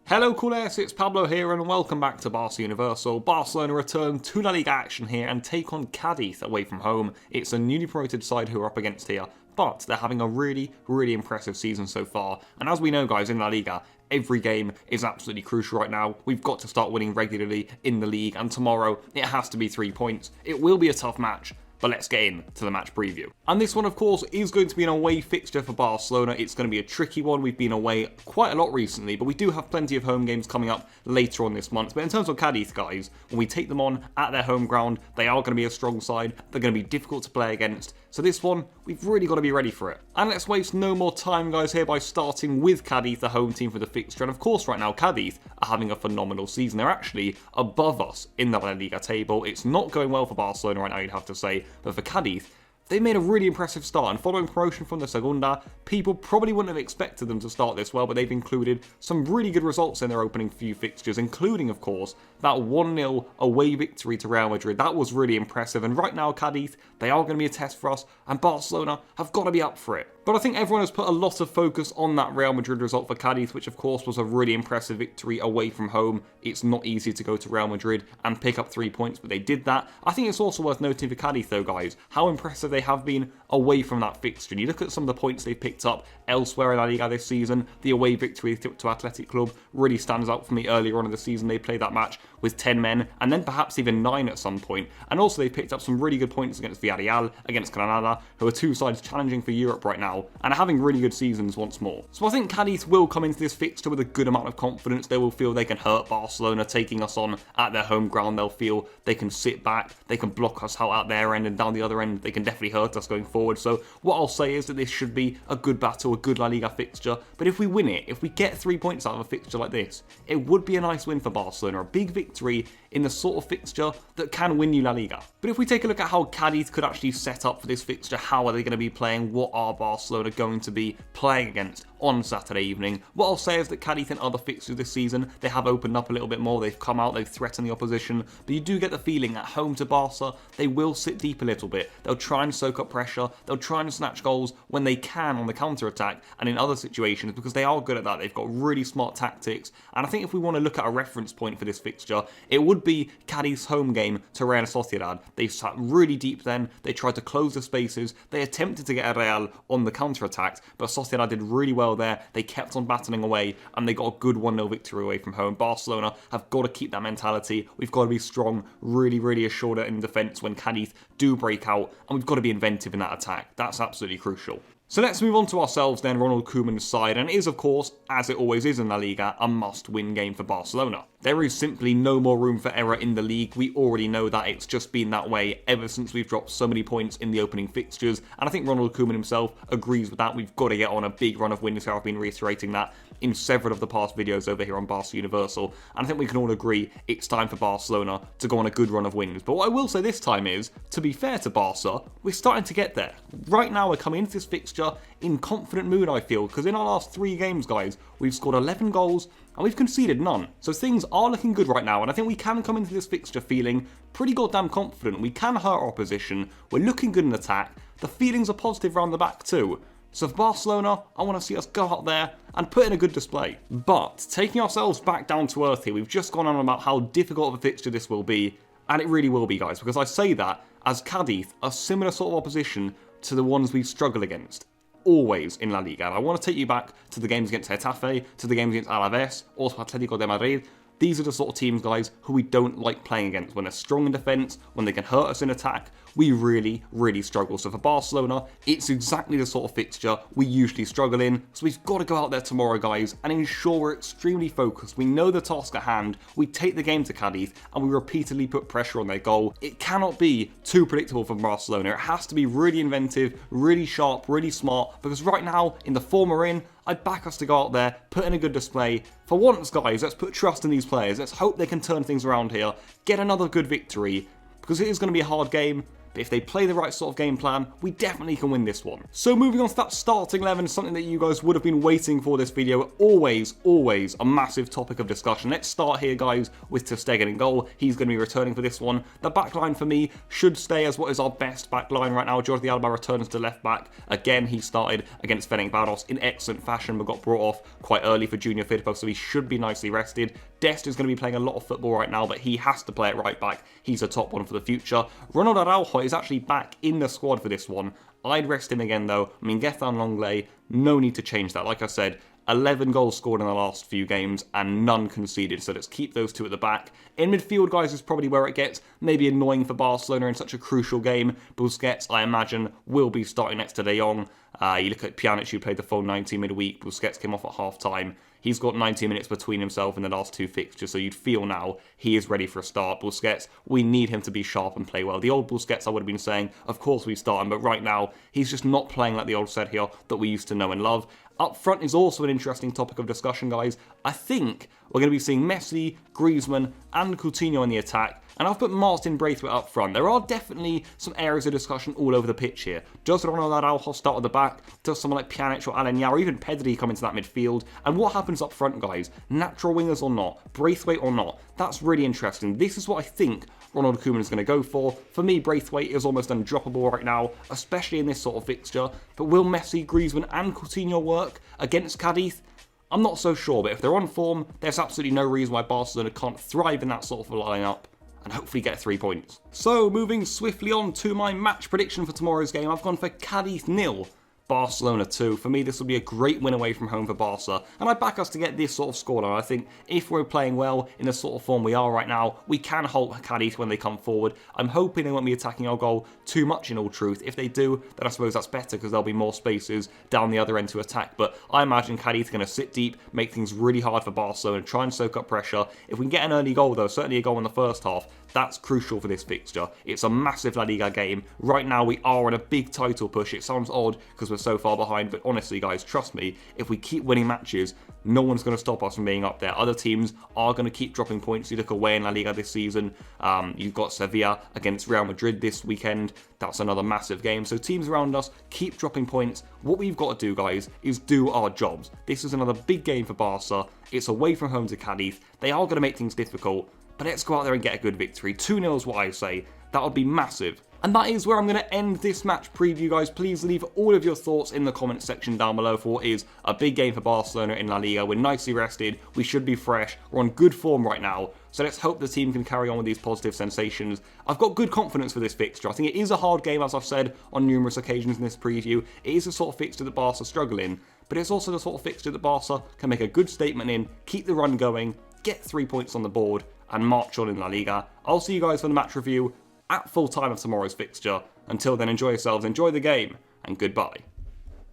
Hello Cules, it's Pablo here and welcome back to Barca Universal. Barcelona return to La Liga action here and take on Cádiz away from home. It's a newly promoted side who are up against here, but they're having a really impressive season so far. And as we know guys, in La Liga, every game is absolutely crucial right now. We've got to start winning regularly in the league, and tomorrow it has to be 3 points. It will be a tough match, but let's get into the match preview. And this one, of course, is going to be an away fixture for Barcelona. It's going to be a tricky one. We've been away quite a lot recently, but we do have plenty of home games coming up later on this month. But in terms of Cádiz, guys, when we take them on at their home ground, they are going to be a strong side. They're going to be difficult to play against. So this one, we've really got to be ready for it. And let's waste no more time, guys, here by starting with Cádiz, the home team for the fixture. And of course, right now, Cádiz are having a phenomenal season. They're actually above us in the La Liga table. It's not going well for Barcelona right now, you'd have to say. But for Cádiz, they made a really impressive start, and following promotion from the Segunda, people probably wouldn't have expected them to start this well, but they've included some really good results in their opening few fixtures, including, of course, that 1-0 away victory to Real Madrid. That was really impressive, and right now, Cádiz, they are going to be a test for us, and Barcelona have got to be up for it. But I think everyone has put a lot of focus on that Real Madrid result for Cádiz, which of course was a really impressive victory away from home. It's not easy to go to Real Madrid and pick up 3 points, but they did that. I think it's also worth noting for Cádiz though, guys, how impressive they have been away from that fixture. And you look at some of the points they've picked up elsewhere in La Liga this season. The away victory to Athletic Club really stands out for me. Earlier on in the season, they played that match with 10 men, and then perhaps even 9 at some point. And also they picked up some really good points against Villarreal, against Granada, who are two sides challenging for Europe right now, and are having really good seasons once more. So I think Cádiz will come into this fixture with a good amount of confidence. They will feel they can hurt Barcelona taking us on at their home ground. They'll feel they can sit back, they can block us out at their end, and down the other end, they can definitely hurt us going forward. So what I'll say is that this should be a good battle, a good La Liga fixture. But if we win it, if we get 3 points out of a fixture like this, it would be a nice win for Barcelona, a big victory in the sort of fixture that can win you La Liga. But if we take a look at how Cádiz could actually set up for this fixture, how are they going to be playing, what are Barcelona going to be playing against on Saturday evening, what I'll say is that Cádiz in other fixtures this season, they have opened up a little bit more, they've come out, they've threatened the opposition, but you do get the feeling at home to Barca, they will sit deep a little bit, they'll try and soak up pressure, they'll try and snatch goals when they can on the counter-attack, and in other situations, because they are good at that, they've got really smart tactics, and I think if we want to look at a reference point for this fixture, it would be Cádiz's home game to Real Sociedad. They sat really deep then, they tried to close the spaces, they attempted to get Real on the counter-attack, but Sociedad did really well there, they kept on battling away, and they got a good 1-0 victory away from home. Barcelona have got to keep that mentality, we've got to be strong, really assured in defence when Cádiz do break out, and we've got to be inventive in that attack. That's absolutely crucial. So let's move on to ourselves then, Ronald Koeman's side, and it is of course, as it always is in La Liga, a must-win game for Barcelona. There is simply no more room for error in the league. We already know that. It's just been that way ever since we've dropped so many points in the opening fixtures, and I think Ronald Koeman himself agrees with that. We've got to get on a big run of wins here. I've been reiterating that in several of the past videos over here on Barca Universal, and I think we can all agree it's time for Barcelona to go on a good run of wins. But what I will say this time is, to be fair to Barca, we're starting to get there. Right now we're coming into this fixture in confident mood, I feel, because in our last 3 games, guys, we've scored 11 goals and we've conceded none. So things are looking good right now, and I think we can come into this fixture feeling pretty goddamn confident. We can hurt our opposition, we're looking good in attack, the feelings are positive around the back too. So for Barcelona, I want to see us go out there and put in a good display. But taking ourselves back down to earth here, we've just gone on about how difficult of a fixture this will be, and it really will be, guys, because I say that as Cádiz are similar sort of opposition to the ones we've struggled against always in La Liga. And I want to take you back to the games against Getafe, to the games against Alaves, also Atletico de Madrid. These are the sort of teams, guys, who we don't like playing against. When they're strong in defence, when they can hurt us in attack, we really struggle. So for Barcelona, it's exactly the sort of fixture we usually struggle in. So we've got to go out there tomorrow, guys, and ensure we're extremely focused. We know the task at hand. We take the game to Cádiz, and we repeatedly put pressure on their goal. It cannot be too predictable for Barcelona. It has to be really inventive, really sharp, really smart, because right now, in the form we're in, I'd back us to go out there, put in a good display. For once, guys, let's put trust in these players. Let's hope they can turn things around here, get another good victory, because it is going to be a hard game. but if they play the right sort of game plan, we definitely can win this one. So moving on to that starting 11, something that you guys would have been waiting for this video, always a massive topic of discussion. Let's start here, guys, with Ter Stegen in goal. He's going to be returning for this one. The backline for me should stay as what is our best backline right now. Jordi Alba returns to left back. Again, he started against Ferencváros in excellent fashion, but got brought off quite early for Junior Firpo, so he should be nicely rested. Dest is going to be playing a lot of football right now, but he has to play at right back. He's a top one for the future. Ronald Araujo is actually back in the squad for this one. I'd rest him again, though. I mean, Gethan Longley, no need to change that. Like I said, 11 goals scored in the last few games and none conceded, so let's keep those two at the back. In midfield, guys, is probably where it gets maybe annoying for Barcelona in such a crucial game. Busquets, I imagine, will be starting next to De Jong. You look at Pjanic, who played the full 90 midweek. Busquets came off at half-time. He's got 90 minutes between himself in the last two fixtures, so you'd feel now he is ready for a start. Busquets, we need him to be sharp and play well. The old Busquets, I would have been saying, of course we start him, but right now, he's just not playing like the old Sergio that we used to know and love. Up front is also an interesting topic of discussion, guys. I think we're going to be seeing Messi, Griezmann, and Coutinho in the attack, and I've put Martin Braithwaite up front. There are definitely some areas of discussion all over the pitch here. Does Ronald Araujo start at the back? Does someone like Pjanic or Aleñá or even Pedri come into that midfield? And what happens up front, guys? Natural wingers or not? Braithwaite or not? That's really interesting. This is what I think Ronald Koeman is going to go for. For me, Braithwaite is almost undroppable right now, especially in this sort of fixture. But will Messi, Griezmann and Coutinho work against Cádiz? I'm not so sure, but if they're on form, there's absolutely no reason why Barcelona can't thrive in that sort of a lineup and hopefully get 3 points. So, moving swiftly on to my match prediction for tomorrow's game, I've gone for Cádiz 0. Barcelona 2. For me, this will be a great win away from home for Barca, and I back us to get this sort of scoreline. I think if we're playing well in the sort of form we are right now, we can halt Cádiz when they come forward. I'm hoping they won't be attacking our goal too much in all truth. If they do, then I suppose that's better because there'll be more spaces down the other end to attack, but I imagine Cádiz are going to sit deep, make things really hard for Barcelona, try and soak up pressure. If we can get an early goal though, certainly a goal in the first half, that's crucial for this fixture. It's a massive La Liga game. Right now we are on a big title push. It sounds odd because we're so far behind, but honestly guys, trust me, if we keep winning matches, no one's going to stop us from being up there. Other teams are going to keep dropping points. You look away in La Liga this season, you've got Sevilla against Real Madrid this weekend. That's another massive game. So teams around us keep dropping points. What we've got to do, guys, is do our jobs. This is another big game for Barca. It's away from home to Cádiz. They are going to make things difficult, but let's go out there and get a good victory. 2-0 is what I say. That would be massive. And that is where I'm going to end this match preview, guys. Please leave all of your thoughts in the comment section down below for what is a big game for Barcelona in La Liga. We're nicely rested. We should be fresh. We're on good form right now. So let's hope the team can carry on with these positive sensations. I've got good confidence for this fixture. I think it is a hard game, as I've said on numerous occasions in this preview. It is the sort of fixture that Barca struggle in, but it's also the sort of fixture that Barca can make a good statement in, keep the run going, get 3 points on the board, and march on in La Liga. I'll see you guys for the match review at full time of tomorrow's fixture. Until then, enjoy yourselves, enjoy the game, and goodbye.